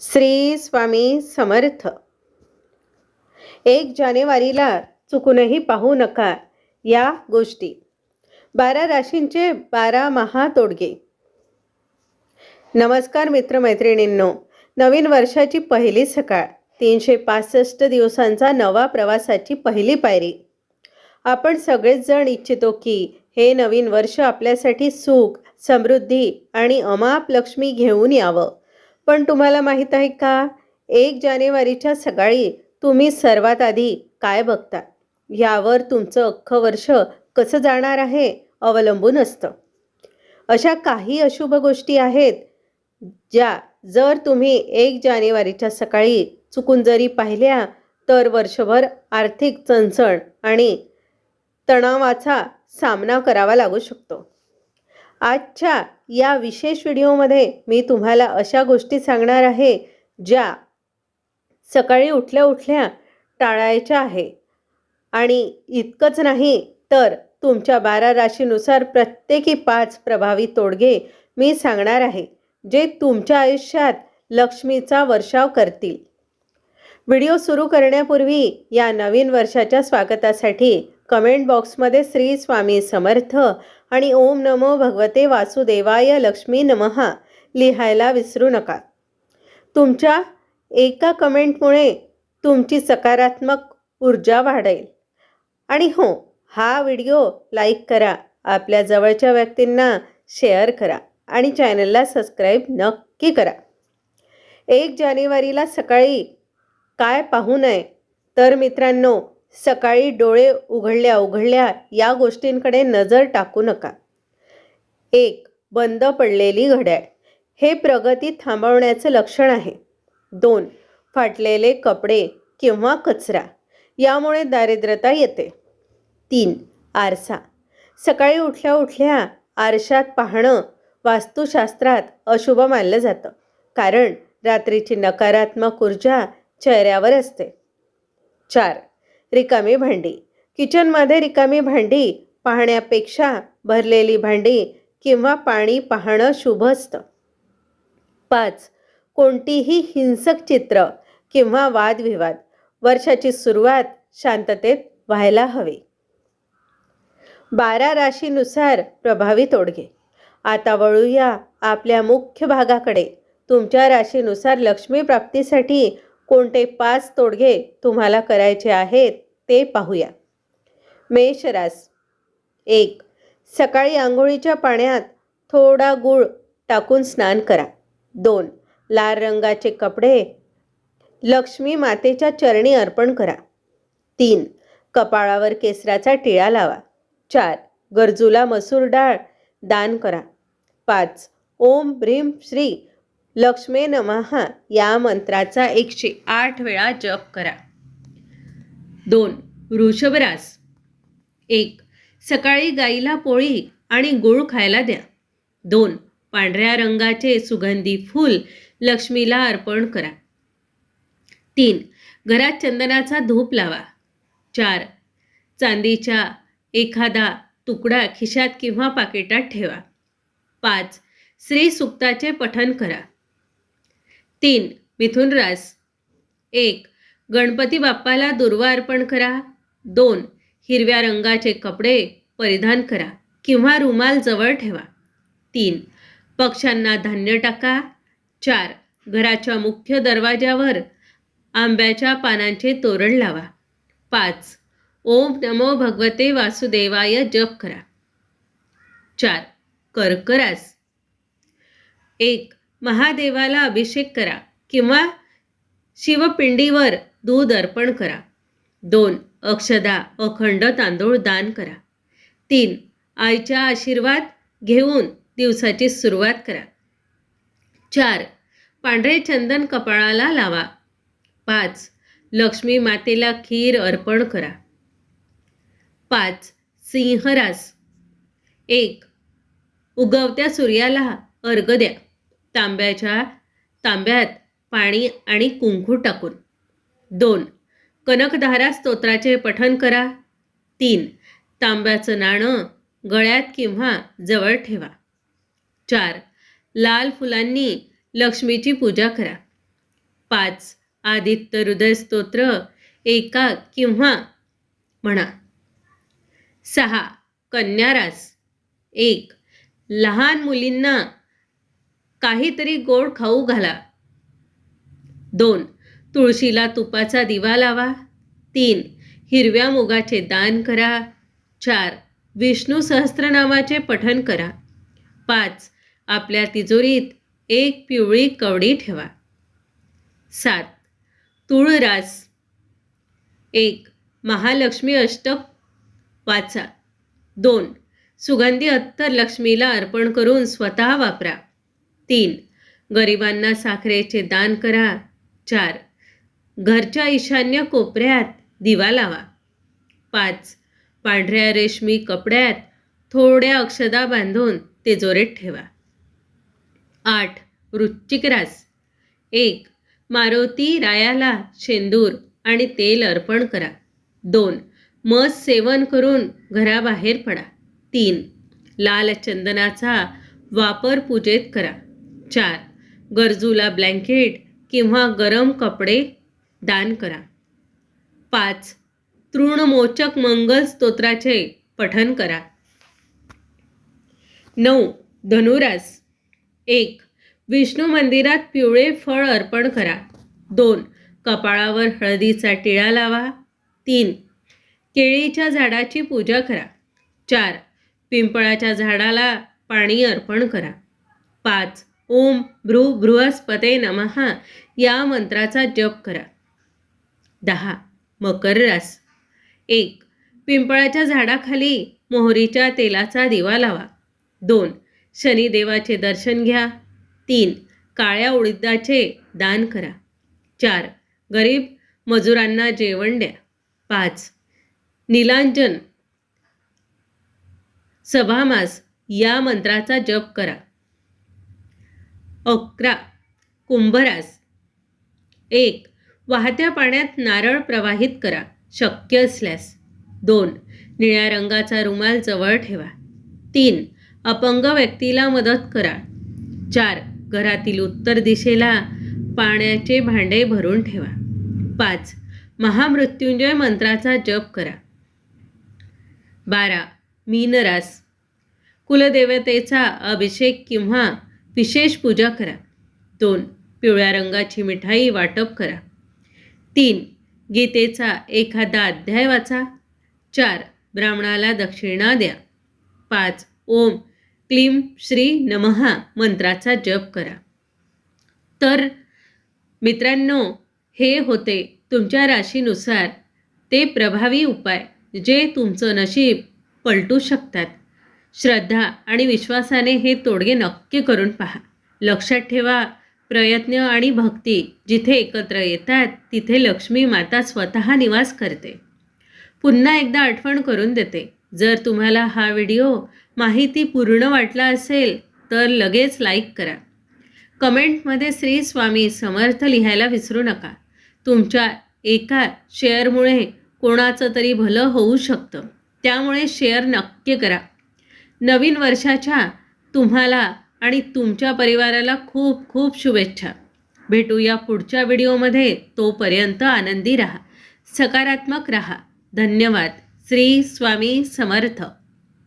श्री स्वामी समर्थ. 1 जानेवारीला चुकूनही पाहू नका या गोष्टी. 12 राशींचे 12 महातोडगे. नमस्कार मित्रमैत्रिणींनो. नवीन वर्षाची पहिली सकाळ, 365 दिवसांचा नवा प्रवासाची पहिली पायरी. आपण सगळेच जण इच्छितो की हे नवीन वर्ष आपल्यासाठी सुख, समृद्धी आणि अमाप लक्ष्मी घेऊन यावं. पण तुम्हाला माहीत आहे का, 1 जानेवारीच्या सकाळी तुम्ही सर्वात आधी काय बघता यावर तुमचं अख्खं वर्ष कसं जाणार आहे अवलंबून असतं. अशा काही अशुभ गोष्टी आहेत ज्या जर तुम्ही 1 जानेवारीच्या सकाळी चुकून जरी पाहिल्या तर वर्षभर आर्थिक चणचण आणि तणावाचा सामना करावा लागू शकतो. आजच्या या विशेष व्हिडिओमध्ये मी तुम्हाला अशा गोष्टी सांगणार आहे ज्या सकाळी उठल्या उठल्या टाळायच्या आहे. आणि इतकंच नाही तर तुमच्या 12 राशीनुसार प्रत्येकी 5 प्रभावी तोडगे मी सांगणार आहे जे तुमच्या आयुष्यात लक्ष्मीचा वर्षाव करतील. व्हिडिओ सुरू करण्यापूर्वी या नवीन वर्षाच्या स्वागतासाठी कमेंट बॉक्समध्ये श्री स्वामी समर्थ आणि ओम नमो भगवते वासुदेवाय लक्ष्मी नमः लिहायला विसरू नका. तुमच्या एका कमेंटमुळे तुमची सकारात्मक ऊर्जा वाढेल. आणि हो, हा व्हिडिओ लाईक करा, आपल्या जवळच्या व्यक्तींना शेअर करा आणि चॅनलला सबस्क्राईब नक्की करा. 1 जानेवारीला सकाळी काय पाहू नये तर मित्रांनो, सकाळी डोळे उघडल्या उघडल्या या गोष्टींकडे नजर टाकू नका. 1. बंद पडलेली घड्याळ. हे प्रगती थांबवण्याचं लक्षण आहे. 2. फाटलेले कपडे किंवा कचरा. यामुळे दारिद्र्यता येते. 3. आरसा. सकाळी उठल्या उठल्या आरशात पाहणं वास्तुशास्त्रात अशुभ मानलं जातं, कारण रात्रीची नकारात्मक ऊर्जा चेहऱ्यावर असते. 4. रिकामी भांडी. किचनमध्ये रिकामी भांडी पाहण्यापेक्षा भरलेली भांडी किंवा पाणी पाहणं शुभ असतं. 5. कोणतीही हिंसक चित्र किंवा वादविवाद. वर्षाची सुरुवात शांततेत व्हायला हवी. 12 राशीनुसार प्रभावी तोडगे. आता वळूया आपल्या मुख्य भागाकडे. तुमच्या राशीनुसार लक्ष्मी प्राप्तीसाठी कोणते 5 तोडगे तुम्हाला करायचे आहेत ते पाहूया. मेष रास. 1. सकाळी आंघोळीच्या पाण्यात थोडा गूळ टाकून स्नान करा. 2. लाल रंगाचे कपडे लक्ष्मी मातेच्या चरणी अर्पण करा. 3. कपाळावर केसराचा टिळा लावा. 4. गरजूला मसूर डाळ दान करा. 5. ओम ह्रीं श्री लक्ष्मे नमः या मंत्राचा 108 वेळा जप करा. 2. वृषभ रास. 1. सकाळी गाईला पोळी आणि गूळ खायला द्या. 2. पांढऱ्या रंगाचे सुगंधी फूल लक्ष्मीला अर्पण करा. 3. घरात चंदनाचा धूप लावा. 4. चांदीचा एखादा तुकडा खिशात किंवा पाकिटात ठेवा. 5. श्री सुक्ताचे पठण करा. 3. मिथुन रास. 1. गणपती बाप्पाला दुर्वा अर्पण करा. 2. हिरव्या रंगाचे कपडे परिधान करा किंवा रुमाल जवळ ठेवा. 3. पक्ष्यांना धान्य टाका. 4. घराच्या मुख्य दरवाजावर आंब्याच्या पानांचे तोरण लावा. 5. ओम नमो भगवते वासुदेवाय जप करा. 4. कर्क रास. 1. महादेवाला अभिषेक करा किंवा शिवपिंडीवर दूध अर्पण करा. 2. अक्षदा अखंड तांदूळ दान करा. 3. आईचा आशीर्वाद घेऊन दिवसाची सुरुवात करा. 4. पांढरे चंदन कपाळाला लावा. 5. लक्ष्मी मातेला खीर अर्पण करा. 5. सिंह रास. 1. उगवत्या सूर्याला अर्घ्य द्या, तांब्यात पाणी आणि कुंकू टाकून. 2. कनकधारा स्तोत्राचे पठण करा. 3. तांब्याचं नाणं गळ्यात किंवा जवळ ठेवा. 4. लाल फुलांनी लक्ष्मीची पूजा करा. 5. आदित्य हृदय स्तोत्र एका किंवा म्हणा. 6. कन्यारास. 1. लहान मुलींना काहीतरी गोड खाऊ घाला. 2. तुळशीला तुपाचा दिवा लावा. 3. हिरव्या मुगाचे दान करा. 4. विष्णू सहस्त्रनामाचे पठण करा. 5. आपल्या तिजोरीत एक पिवळी कवडी ठेवा. 7. तुळरास. 1. महालक्ष्मी अष्टक वाचा. 2. सुगंधी अत्तर लक्ष्मीला अर्पण करून स्वतः वापरा. 3. गरिबांना साखरेचे दान करा. 4. घरच्या ईशान्य कोपऱ्यात दिवा लावा. 5. पांढऱ्या रेशमी कपड्यात थोड्या अक्षदा बांधून तिजोरीत ठेवा. 8. वृश्चिक रास. 1. मारुती रायाला शेंदूर आणि तेल अर्पण करा. 2. मध सेवन करून घराबाहेर पडा. 3. लाल चंदनाचा वापर पूजेत करा. 4. गरजूला ब्लँकेट किंवा गरम कपडे दान करा. 5. तृणमोचक मंगल स्तोत्राचे पठण करा. 9. धनुरास. 1. विष्णू मंदिरात पिवळे फळ अर्पण करा. 2. कपाळावर हळदीचा टिळा लावा. 3. केळीच्या झाडाची पूजा करा. 4. पिंपळाच्या झाडाला पाणी अर्पण करा. 5. ओम बृहस्पते नमः या मंत्राचा जप करा. 10. मकर रास. 1. पिंपळाच्या झाडाखाली मोहरीच्या तेलाचा दिवा लावा. 2. शनिदेवाचे दर्शन घ्या. 3. काळ्या उडीदाचे दान करा. 4. गरीब मजुरांना जेवण द्या. 5. नीलांजन सभामास या मंत्राचा जप करा. 11. कुंभरास. 1. वाहत्या पाण्यात नारळ प्रवाहित करा शक्य असल्यास. 2. निळ्या रंगाचा रुमाल जवळ ठेवा. 3. अपंग व्यक्तीला मदत करा. 4. घरातील उत्तर दिशेला पाण्याचे भांडे भरून ठेवा. 5. महामृत्युंजय मंत्राचा जप करा. 12. मीनरास. कुलदेवतेचा अभिषेक किंवा विशेष पूजा करा. 2. पिवळ्या रंगाची मिठाई वाटप करा. 3. गीतेचा एखादा अध्याय वाचा. 4. ब्राह्मणाला दक्षिणा द्या. 5. ओम क्लीम श्री नमः मंत्राचा जप करा. तर मित्रांनो, हे होते तुमच्या राशीनुसार ते प्रभावी उपाय जे तुमचं नशीब पलटू शकतात. श्रद्धा आणि विश्वासाने हे तोडगे नक्की करून पहा. लक्षात ठेवा, प्रयत्न आणि भक्ती जिथे एकत्र येतात तिथे लक्ष्मी माता स्वतः निवास करते. पुन्हा एकदा आठवण करून देते, जर तुम्हाला हा व्हिडिओ माहितीपूर्ण वाटला असेल तर लगेच लाईक करा. कमेंटमध्ये श्री स्वामी समर्थ लिहायला विसरू नका. तुमच्या एका शेअरमुळे कोणाचं तरी भलं होऊ शकतं, त्यामुळे शेअर नक्की करा. नवीन वर्षाच्या तुम्हाला आणि तुमच्या परिवाराला खूप खूप शुभेच्छा. भेटूया पुढच्या व्हिडिओमध्ये. तोपर्यंत आनंदी राहा, सकारात्मक राहा. धन्यवाद. श्री स्वामी समर्थ.